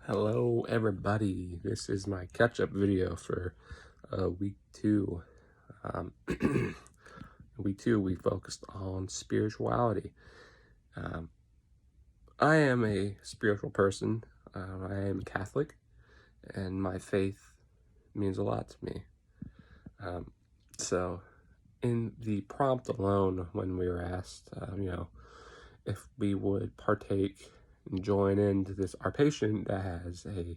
Hello everybody, this is my catch-up video for week 2. Week 2 we focused on spirituality. I am a spiritual person. I am Catholic, and my faith means a lot to me. So in the prompt alone, when we were asked, if we would partake and join into this, our patient that has a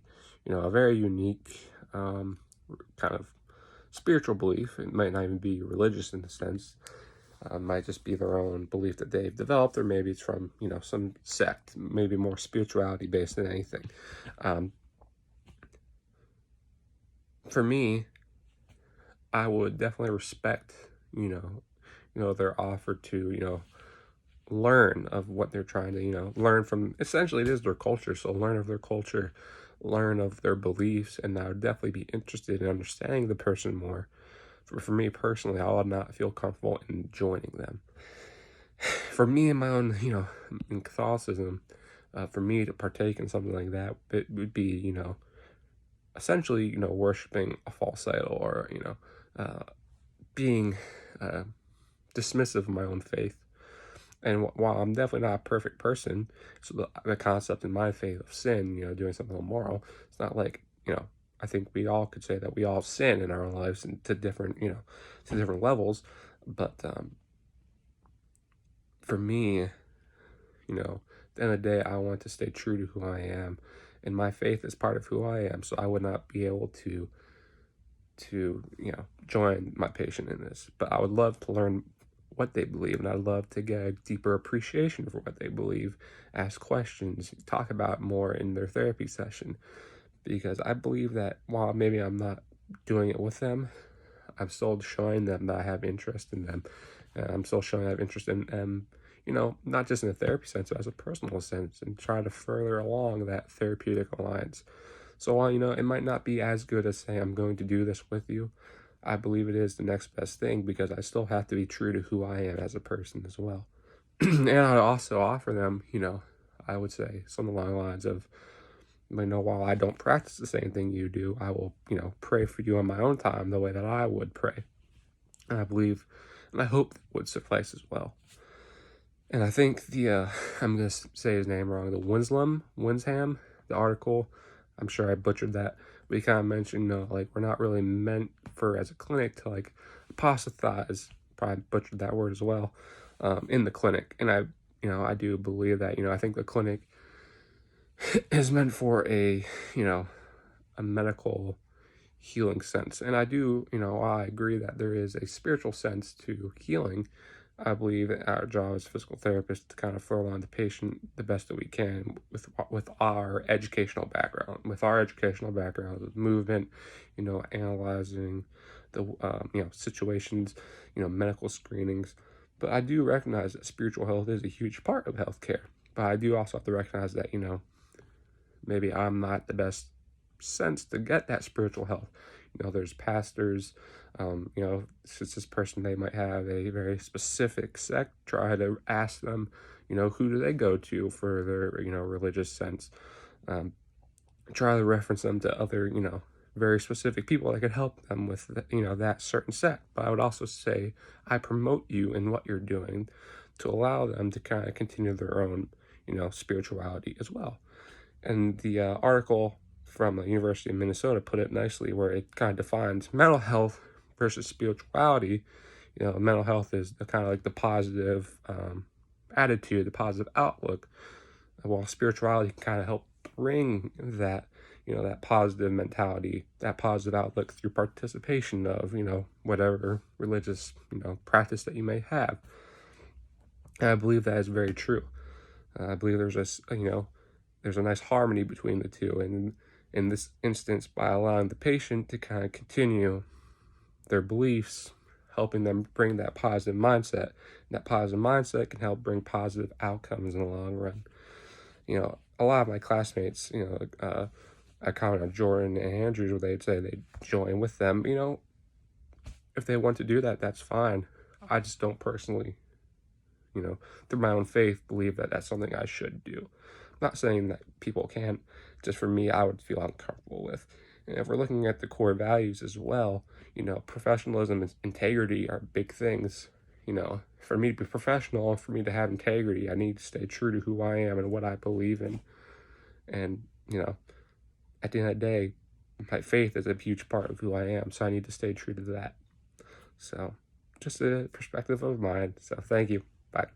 very unique kind of spiritual belief. It might not even be religious in the sense. Might just be their own belief that they've developed, or maybe it's from some sect, maybe more spirituality based than anything. For me, I would definitely respect their offer to learn of what they're trying to learn from. Essentially it is their culture, so learn of their culture, learn of their beliefs, and I would definitely be interested in understanding the person more. For me personally, I would not feel comfortable in joining them. For me, in my own in Catholicism, for me to partake in something like that, it would be essentially worshiping a false idol, or being dismissive of my own faith. And while I'm definitely not a perfect person, so the concept in my faith of sin, doing something immoral, it's not like, I think we all could say that we all sin in our lives, and to different levels. But for me, at the end of the day, I want to stay true to who I am, and my faith is part of who I am. So I would not be able to join my patient in this, but I would love to learn what they believe, and I'd love to get a deeper appreciation for what they believe, ask questions, talk about more in their therapy session, because I believe that while maybe I'm not doing it with them, I'm still showing them that I have interest in them, and I'm still showing I have interest in them, not just in a therapy sense, but as a personal sense, and try to further along that therapeutic alliance. So while, it might not be as good as saying I'm going to do this with you, I believe it is the next best thing, because I still have to be true to who I am as a person as well. And I'd also offer them, I would say something along the lines of, while I don't practice the same thing you do, I will, pray for you on my own time the way that I would pray. And I believe, and I hope that would suffice as well. And I think I'm going to say his name wrong, the Winsham, the article, I'm sure I butchered that. We kind of mentioned, like, we're not really meant for, as a clinic, to, like, apostatize, probably butchered that word as well, in the clinic. And I do believe that, I think the clinic is meant for a medical healing sense. And I do, I agree that there is a spiritual sense to healing. I believe that our job as physical therapists to kind of furlong the patient the best that we can with our educational background. With movement, analyzing the situations, medical screenings. But I do recognize that spiritual health is a huge part of healthcare. But I do also have to recognize that, maybe I'm not the best sense to get that spiritual health. There's pastors, since this person, they might have a very specific sect, try to ask them, who do they go to for their, religious sense. Try to reference them to other, very specific people that could help them with, that certain sect. But I would also say, I promote you in what you're doing to allow them to kind of continue their own, spirituality as well. And the article from the University of Minnesota put it nicely, where it kind of defines mental health versus spirituality. Mental health is the kind of like the positive attitude, the positive outlook, while spirituality can kind of help bring that, that positive mentality, that positive outlook through participation of, whatever religious, practice that you may have. And I believe that is very true. I believe there's a nice harmony between the two. And in this instance, by allowing the patient to kind of continue their beliefs, helping them bring that positive mindset, and that positive mindset can help bring positive outcomes in the long run. A lot of my classmates, I comment on Jordan and Andrews, where they'd say they'd join with them. If they want to do that, that's fine. I just don't personally, through my own faith, believe that that's something I should do. Not saying that people can't, just for me, I would feel uncomfortable with. And if we're looking at the core values as well, professionalism and integrity are big things. For me to be professional, for me to have integrity, I need to stay true to who I am and what I believe in. And, at the end of the day, my faith is a huge part of who I am, so I need to stay true to that. So, just a perspective of mine. So, thank you. Bye.